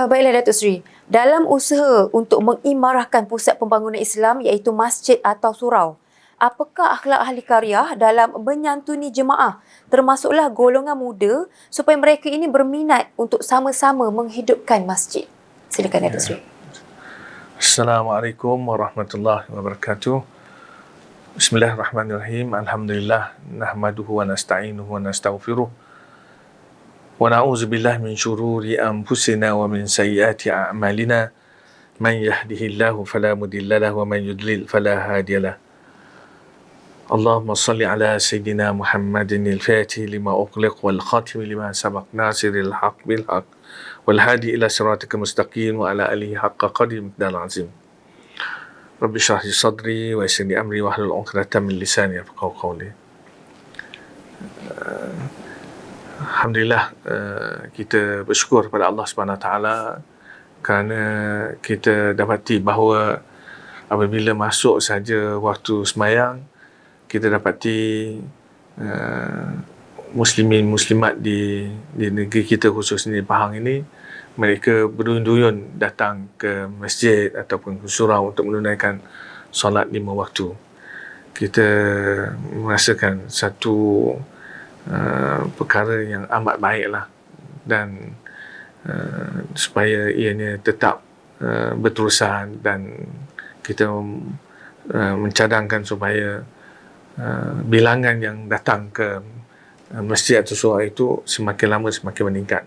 Baiklah Datuk Seri, dalam usaha untuk mengimarahkan pusat pembangunan Islam iaitu masjid atau surau, apakah akhlak ahli qaryah dalam menyantuni jemaah termasuklah golongan muda supaya mereka ini berminat untuk sama-sama menghidupkan masjid? Silakan Datuk Seri. Assalamualaikum warahmatullahi wabarakatuh. Bismillahirrahmanirrahim. Alhamdulillah nahmaduhu wa nasta'inuhu wa nastaghfiruh. Wa na'udzu billahi min syururi anfusina wa min sayyiati a'malina. Man yahdihillahu fala mudilla lahu wa man yudlil fala hadiyalah. Allahumma salli ala sayyidina Muhammadin al-Fatih lima ughliq wal khatim lima sabaq nasiril haqq bil haqq wal hadi ila siratikal mustaqim wa ala alihi haqqa qadri miqdar azim. Rabbi shrah li sadri wa yassir li amri wa hlul 'uqdatam min lisani yafqahu qawli. Alhamdulillah, kita bersyukur kepada Allah Subhanahu Wa Taala kerana kita dapati bahawa apabila masuk saja waktu semayang, kita dapati muslimin muslimat di negeri kita, khususnya di Pahang ini, mereka berduyun-duyun datang ke masjid ataupun ke surau untuk menunaikan solat 5 waktu. Kita merasakan satu perkara yang amat baiklah, dan supaya ianya tetap berterusan, dan kita mencadangkan supaya bilangan yang datang ke masjid atau surau itu semakin lama semakin meningkat.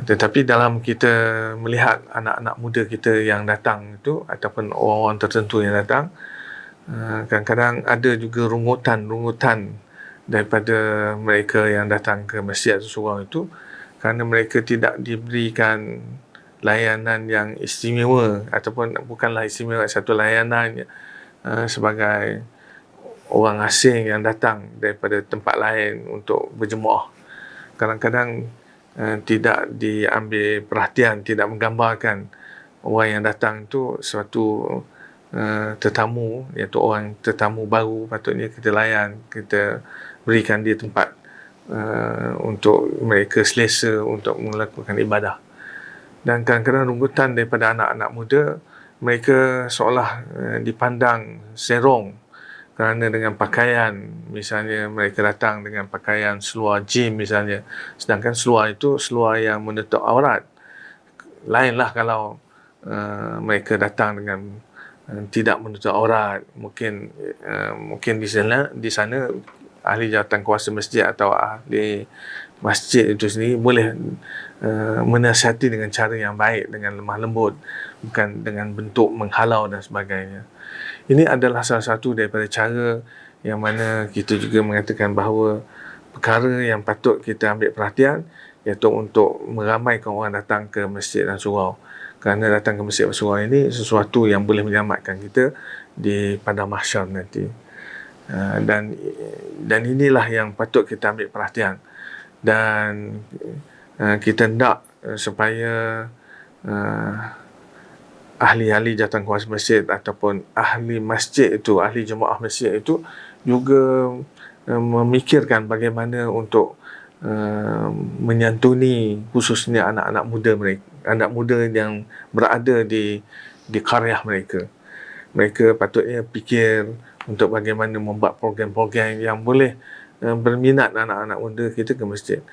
Tetapi dalam kita melihat anak-anak muda kita yang datang itu, ataupun orang-orang tertentu yang datang, kadang-kadang ada juga rungutan daripada mereka yang datang ke masjid atau surau itu, kerana mereka tidak diberikan layanan yang istimewa, ataupun bukanlah istimewa, satu layanan sebagai orang asing yang datang daripada tempat lain untuk berjemaah. Kadang-kadang tidak diambil perhatian, tidak menggambarkan orang yang datang itu suatu tetamu, iaitu orang tetamu baru, patutnya kita layan, kita berikan dia tempat untuk mereka selesa untuk melakukan ibadah. Dan kadang-kadang rungutan daripada anak-anak muda, mereka seolah dipandang serong kerana dengan pakaian, misalnya mereka datang dengan pakaian seluar jim misalnya, sedangkan seluar itu seluar yang menutup aurat. Lainlah kalau mereka datang dengan tidak menutup aurat, mungkin di sana ahli jawatan kuasa masjid atau ahli masjid itu sendiri boleh menasihati dengan cara yang baik, dengan lemah lembut, bukan dengan bentuk menghalau dan sebagainya. Ini adalah salah satu daripada cara yang mana kita juga mengatakan bahawa perkara yang patut kita ambil perhatian, iaitu untuk meramaikan orang datang ke masjid dan surau. Kerana datang ke masjid dan surau ini sesuatu yang boleh menyelamatkan kita di pada mahsyar nanti. Dan inilah yang patut kita ambil perhatian, dan kita hendak supaya ahli-ahli jawatan kuasa masjid ataupun ahli masjid itu, ahli jemaah masjid itu juga memikirkan bagaimana untuk menyantuni khususnya anak-anak muda mereka, anak muda yang berada di qaryah mereka. Mereka patutnya fikir untuk bagaimana membuat program-program yang boleh berminat anak-anak muda kita ke masjid.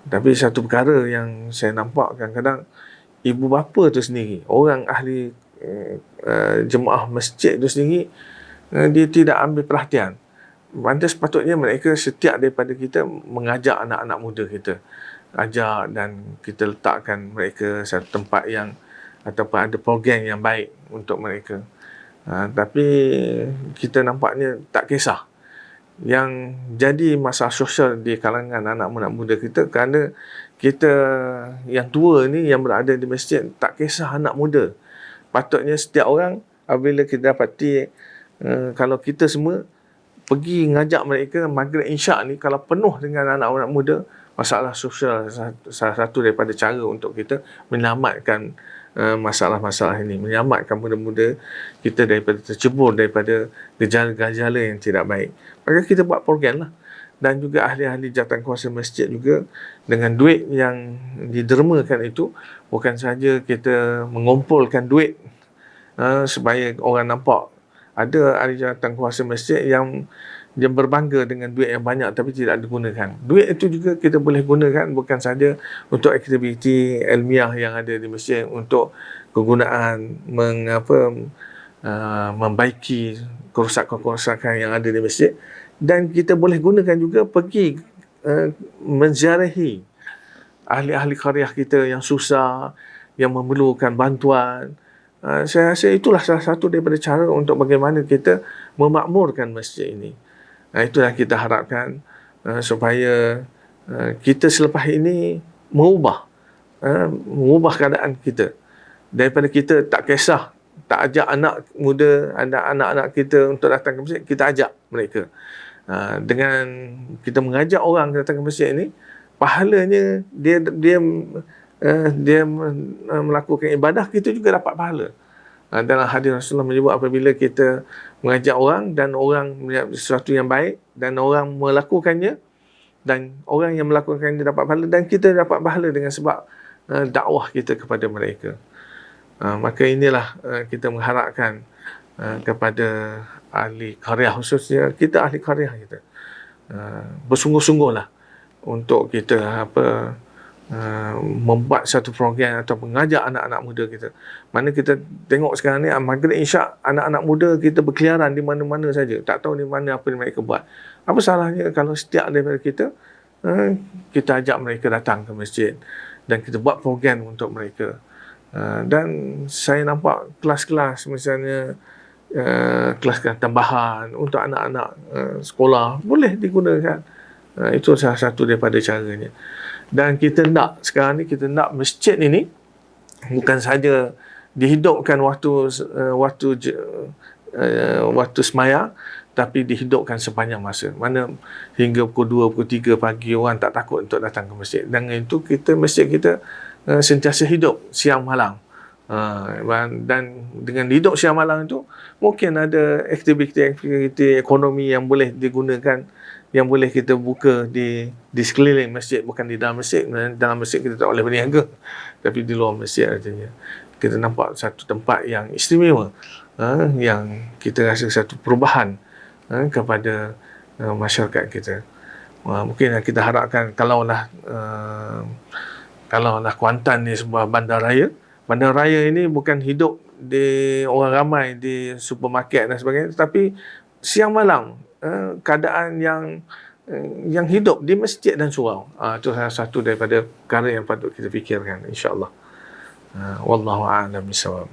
Tapi satu perkara yang saya nampak, kadang-kadang ibu bapa tu sendiri, orang ahli jemaah masjid tu sendiri, dia tidak ambil perhatian. Pantas sepatutnya mereka setiap daripada kita mengajak anak-anak muda kita, ajak dan kita letakkan mereka satu tempat yang ataupun ada program yang baik untuk mereka. Tapi kita nampaknya tak kisah. Yang jadi masalah sosial di kalangan anak-anak muda kita, kerana kita yang tua ni yang berada di masjid tak kisah anak muda. Patutnya setiap orang, apabila kita dapati kalau kita semua pergi ngajak mereka maghrib isyak ni, kalau penuh dengan anak-anak muda, masalah sosial salah satu daripada cara untuk kita menyelamatkan masalah-masalah ini, menyelamatkan muda-muda kita daripada tercebur daripada gejala-gejala yang tidak baik. Maka kita buat program lah. dan juga ahli-ahli jawatankuasa masjid juga, dengan duit yang didermakan itu, bukan sahaja kita mengumpulkan duit supaya orang nampak. Ada ahli jawatankuasa masjid yang dia berbangga dengan duit yang banyak tapi tidak digunakan. Duit itu juga kita boleh gunakan bukan sahaja untuk aktiviti ilmiah yang ada di masjid, untuk kegunaan membaiki kerosakan-kerosakan yang ada di masjid, dan kita boleh gunakan juga pergi menziarahi ahli-ahli qaryah kita yang susah, yang memerlukan bantuan. Saya rasa itulah salah satu daripada cara untuk bagaimana kita memakmurkan masjid ini. Itulah kita harapkan supaya kita selepas ini mengubah keadaan kita. Daripada kita tak kisah, tak ajak anak muda, anak-anak kita untuk datang ke masjid, kita ajak mereka. Dengan kita mengajak orang datang ke masjid ini, pahalanya dia melakukan ibadah, kita juga dapat pahala. Dalam hadis Rasulullah menyebut apabila kita mengajak orang dan orang melihat sesuatu yang baik dan orang melakukannya, dan orang yang melakukannya dapat pahala dan kita dapat pahala dengan sebab dakwah kita kepada mereka. Maka inilah kita mengharapkan kepada ahli qaryah, khususnya kita ahli qaryah kita, bersungguh-sungguhlah untuk kita membuat satu program atau mengajak anak-anak muda kita. Mana kita tengok sekarang ni, maghrib isyak, anak-anak muda kita berkeliaran di mana-mana saja, tak tahu di mana apa yang mereka buat. Apa salahnya kalau setiap daripada kita kita ajak mereka datang ke masjid dan kita buat program untuk mereka. Dan saya nampak kelas-kelas, misalnya kelas-kelas tambahan untuk anak-anak sekolah boleh digunakan. Itu salah satu daripada caranya. Dan kita nak sekarang ni, kita nak masjid ini bukan saja dihidupkan waktu semaya, tapi dihidupkan sepanjang masa. Mana hingga pukul 2, pukul 3 pagi orang tak takut untuk datang ke masjid. Dan itu masjid kita sentiasa hidup siang malam. Dan dengan hidup siang malam itu, mungkin ada aktiviti ekonomi yang boleh digunakan, yang boleh kita buka di sekeliling masjid, bukan di dalam masjid. Dalam masjid kita tak boleh berniaga, tapi di luar masjid artinya kita nampak satu tempat yang istimewa, yang kita rasa satu perubahan kepada masyarakat kita. Mungkin kita harapkan kalaulah Kuantan ni sebuah bandaraya. Bandaraya ini bukan hidup di orang ramai di supermarket dan sebagainya, tapi siang malam keadaan yang hidup di masjid dan surau. Itu salah satu daripada perkara yang patut kita fikirkan, insya-Allah. Wallahu a'lam bishawab.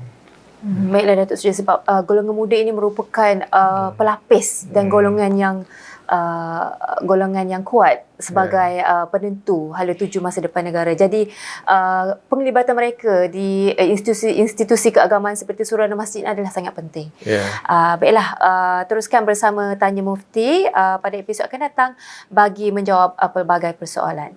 Baiklah Datuk Seri, sebab golongan muda ini merupakan pelapis dan golongan yang kuat sebagai penentu hala tuju masa depan negara. Jadi penglibatan mereka di institusi keagamaan seperti surau dan masjid adalah sangat penting. Baiklah, teruskan bersama Tanya Mufti pada episod akan datang bagi menjawab pelbagai persoalan.